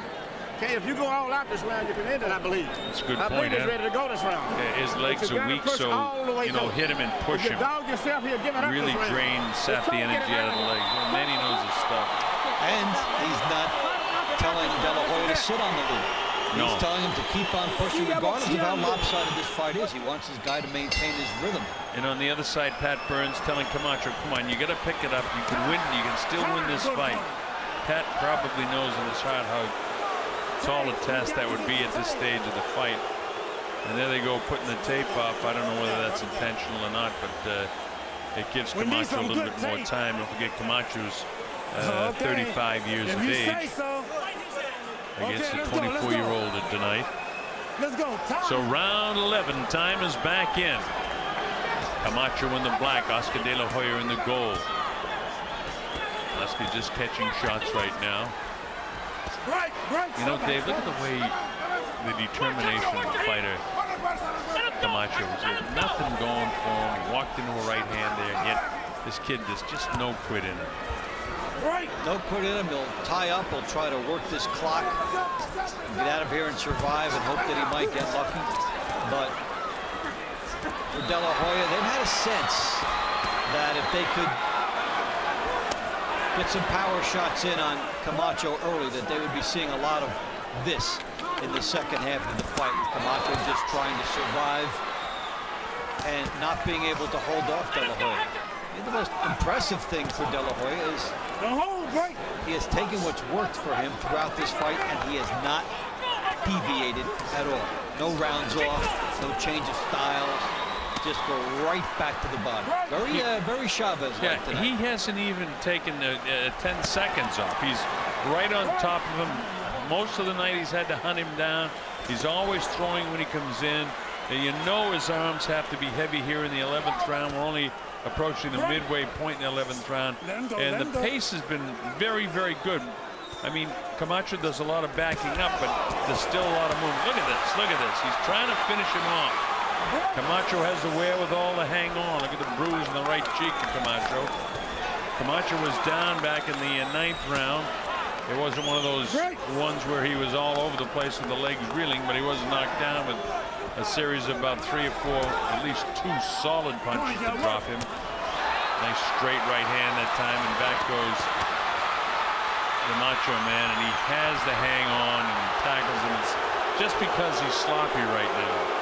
Okay, if you go all out this round, you can end it, I believe. That's a good I point. believe he's ready to go this round. Yeah, his legs are weak, so, you know, hit him and push him. Dog yourself here, give it up really drain, sap the energy out of the legs. Well, Manny knows his stuff. And he's not telling De La Hoya to sit on the lead. No. He's telling him to keep on pushing regardless of how lopsided this fight is. He wants his guy to maintain his rhythm. And on the other side, Pat Burns telling Camacho, come on, you got to pick it up. You can win. You can still win this fight. Pat probably knows in his heart how tall a task that would be at this stage of the fight. And there they go, putting the tape off. I don't know whether that's intentional or not, but it gives Camacho a little bit more time. Don't forget Camacho's 35 years of age against the 24-year-old tonight. Let's go. So round 11, time is back in. Camacho in the black, Oscar De La Hoya in the gold. Oscar just catching shots right now. You know, Dave, look at the way the determination of the fighter Camacho was. Nothing going for him. He walked into a right hand there, and yet this kid, there's just no quit in him. No quit in him. He'll tie up. He'll try to work this clock, get out of here and survive, and hope that he might get lucky. But for De La Hoya, they've had a sense that if they could get some power shots in on Camacho early, that they would be seeing a lot of this in the second half of the fight. Camacho just trying to survive and not being able to hold off De La Hoya. The most impressive thing for De La Hoya is he has taken what's worked for him throughout this fight, and he has not deviated at all. No rounds off, no change of styles. Just go right back to the body. Very Chavez. Yeah, he hasn't even taken 10 seconds off. He's right on top of him. Most of the night he's had to hunt him down. He's always throwing when he comes in. And you know his arms have to be heavy here in the 11th round. We're only approaching the midway point in the 11th round. And the pace has been very, very good. I mean, Camacho does a lot of backing up, but there's still a lot of movement. Look at this. Look at this. He's trying to finish him off. Camacho has the wherewithal to hang on. Look at the bruise in the right cheek of Camacho. Camacho was down back in the 9th round. It wasn't one of those ones where he was all over the place with the legs reeling, but he wasn't knocked down with a series of about 3 or 4, at least 2 solid punches to drop him. Nice straight right hand that time, and back goes the Macho Man, and he has to hang on and tackles him. It's just because he's sloppy right now.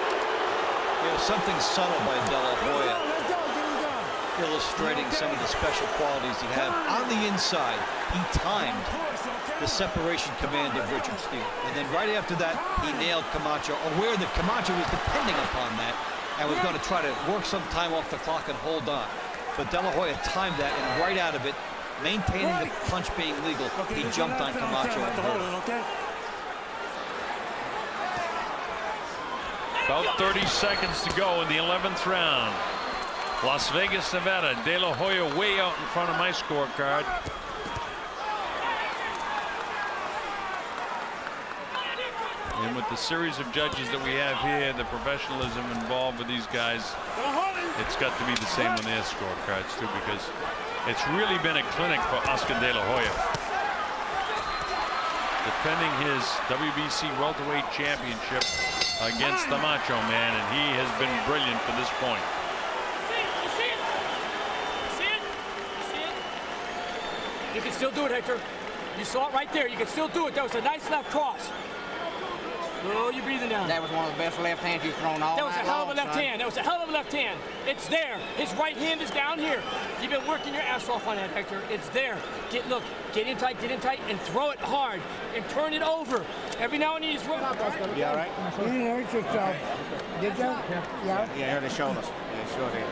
There's something subtle by De La Hoya illustrating some of the special qualities he had. On the inside, he timed the separation command of Richard Steele. And then right after that, he nailed Camacho, aware that Camacho was depending upon that and was going to try to work some time off the clock and hold on. But De La Hoya timed that, and right out of it, maintaining the punch being legal, he jumped on Camacho and hurt him. About 30 seconds to go in the 11th round. Las Vegas, Nevada. De La Hoya way out in front of my scorecard. And with the series of judges that we have here, the professionalism involved with these guys, it's got to be the same on their scorecards too, because it's really been a clinic for Oscar De La Hoya. Defending his WBC welterweight championship against the Macho Man, and he has been brilliant to this point. You can still do it, Hector. You saw it right there. You can still do it. That was a nice left cross. Slow your breathing down. That was one of the best left hands you've thrown all That was a night hell of a long, left son. hand. That was a hell of a left hand. It's there. His right hand is down here. You've been working your ass off on that, Hector. It's there. Look, get in tight, and throw it hard, and turn it over. Every now and then he's running. You all right? You didn't hurt yourself. Did you? Yeah. Yeah, hurt his shoulders. Yeah, sure did.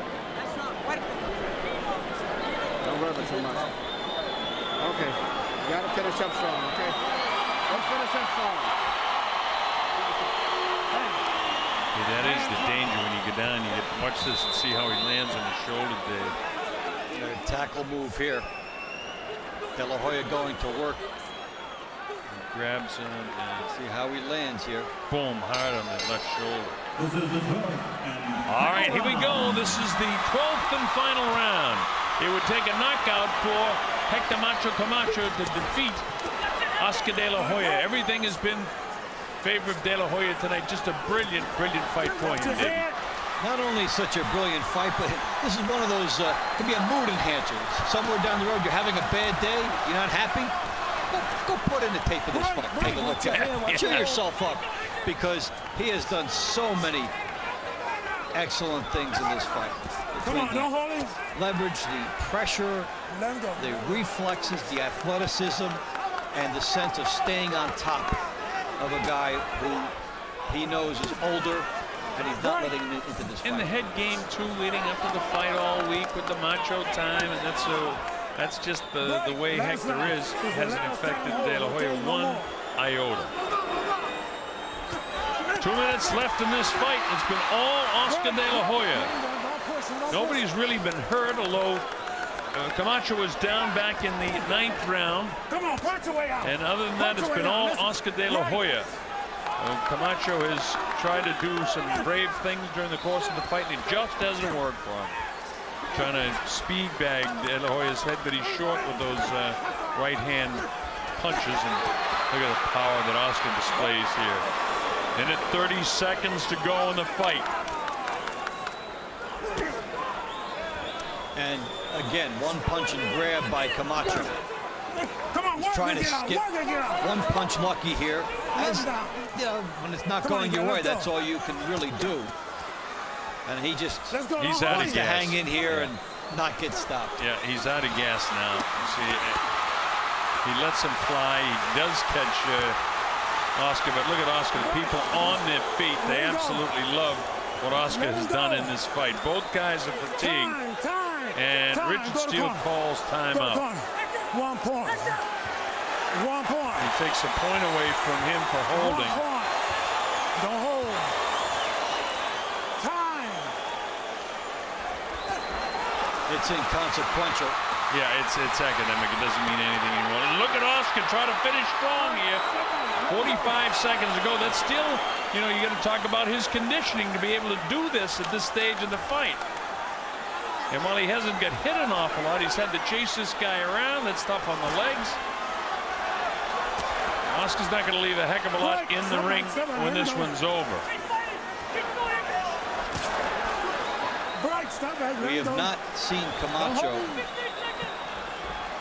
Don't rub it too much. Okay. You got to finish up strong, okay? Let's finish up strong. That is the danger when you go down. You get to watch this and see how he lands on his shoulder, Dave. Tackle move here. De La Hoya going to work. He grabs him and See how he lands here. boom, hard on that left shoulder. All right, here we go. This is the 12th and final round. It would take a knockout for Hector Macho Camacho to defeat Oscar De La Hoya. Everything has been favor of De La Hoya tonight. Just a brilliant, brilliant fight for him, David. Not only such a brilliant fight, but this is one of those, could be a mood enhancer. Somewhere down the road, you're having a bad day, you're not happy, go put in the tape of this fight. Take a look at it. Cheer yourself up, because he has done so many excellent things in this fight. Come on, don't hold him. Leverage, the pressure, Let him go. the reflexes, the athleticism, and the sense of staying on top of a guy who he knows is older, and he's not letting him into this In the fight. head game, too, leading up to the fight all week with the Macho time, and that's just the way Hector is. It hasn't affected De La Hoya one iota. 2 minutes left in this fight. It's been all Oscar De La Hoya. Nobody's really been hurt, although Camacho was down back in the 9th round. Come on, punch your way out. And other than that, it's been all Oscar De La Hoya. Camacho has tried to do some brave things during the course of the fight, and it just hasn't worked for him. Trying to speed bag De La Hoya's head, but he's short with those right-hand punches. And look at the power that Oscar displays here. And at 30 seconds to go in the fight. And again, one punch and grab by Camacho. Come on, He's trying to skip one punch lucky here. As, you know, when it's not going your way, that's all you can really do. And he just He's out of wants to gas. hang in here and not get stopped. Yeah, he's out of gas now. You see, he lets him fly. He does catch Oscar, but look at Oscar. The people on their feet, they absolutely love what Oscar has done in this fight. Both guys are fatigued. And Richard Steele calls timeout. 1 point. 1 point. He takes a point away from him for holding. 1 point. Don't hold. Time. It's inconsequential. Yeah, it's academic. It doesn't mean anything anymore. And look at Oscar try to finish strong here. 45 seconds ago. That's still, you know, you got to talk about his conditioning to be able to do this at this stage of the fight. And while he hasn't got hit an awful lot, he's had to chase this guy around. That's tough on the legs. Oscar's not going to leave a heck of a lot in the ring when this one's over. We have not seen Camacho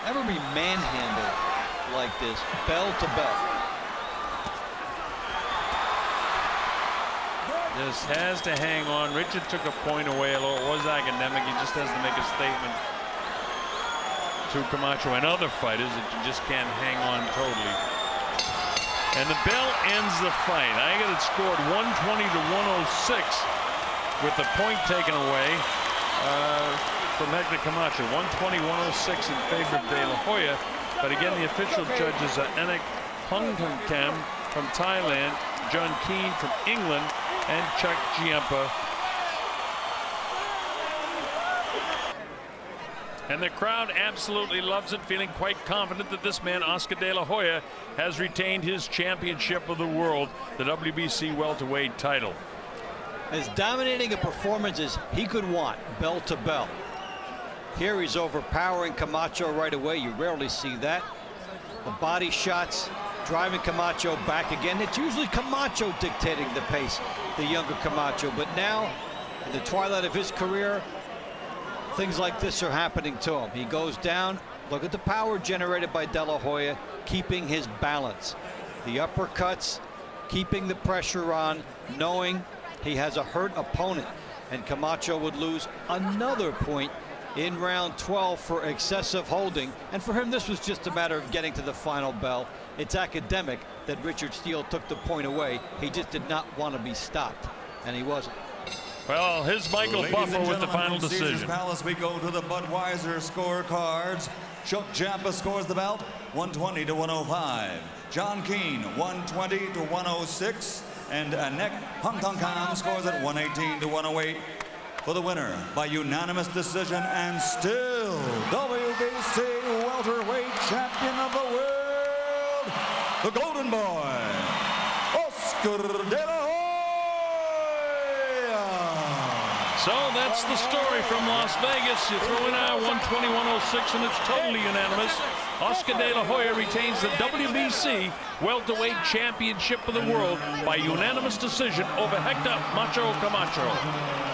ever be manhandled like this, bell to bell. Just has to hang on. Richard took a point away, although it was academic. He just has to make a statement to Camacho and other fighters that you just can't hang on totally. And the bell ends the fight. I got it scored 120 to 106 with the point taken away from Hector Camacho. 120-106 in favor of De La Hoya. But again, the official judges are Anik Hongkam from Thailand, John Keane from England, and Chuck Giampa. And the crowd absolutely loves it, feeling quite confident that this man, Oscar De La Hoya, has retained his championship of the world, the WBC welterweight title. As dominating a performance as he could want, bell to bell. Here he's overpowering Camacho right away. You rarely see that. The body shots, driving Camacho back again. It's usually Camacho dictating the pace, the younger Camacho. But now, in the twilight of his career, things like this are happening to him. He goes down. Look at the power generated by De La Hoya, keeping his balance. The uppercuts, keeping the pressure on, knowing he has a hurt opponent. And Camacho would lose another point in round 12 for excessive holding. And for him, this was just a matter of getting to the final bell. It's academic that Richard Steele took the point away. He just did not want to be stopped, and he wasn't. Well, here's Michael Buffer with the final decision. Palace, we go to the Budweiser scorecards. Chuck Champa scores the bout 120 to 105. John Keane 120 to 106. And Anek Pangtongkam scores at 118 to 108 for the winner by unanimous decision and still WBC welterweight champion of the world, the Golden Boy, Oscar De La Hoya. So that's the story from Las Vegas. You throw in our 120-106 and it's totally unanimous. Oscar De La Hoya retains the WBC welterweight championship of the world by unanimous decision over Hector Macho Camacho.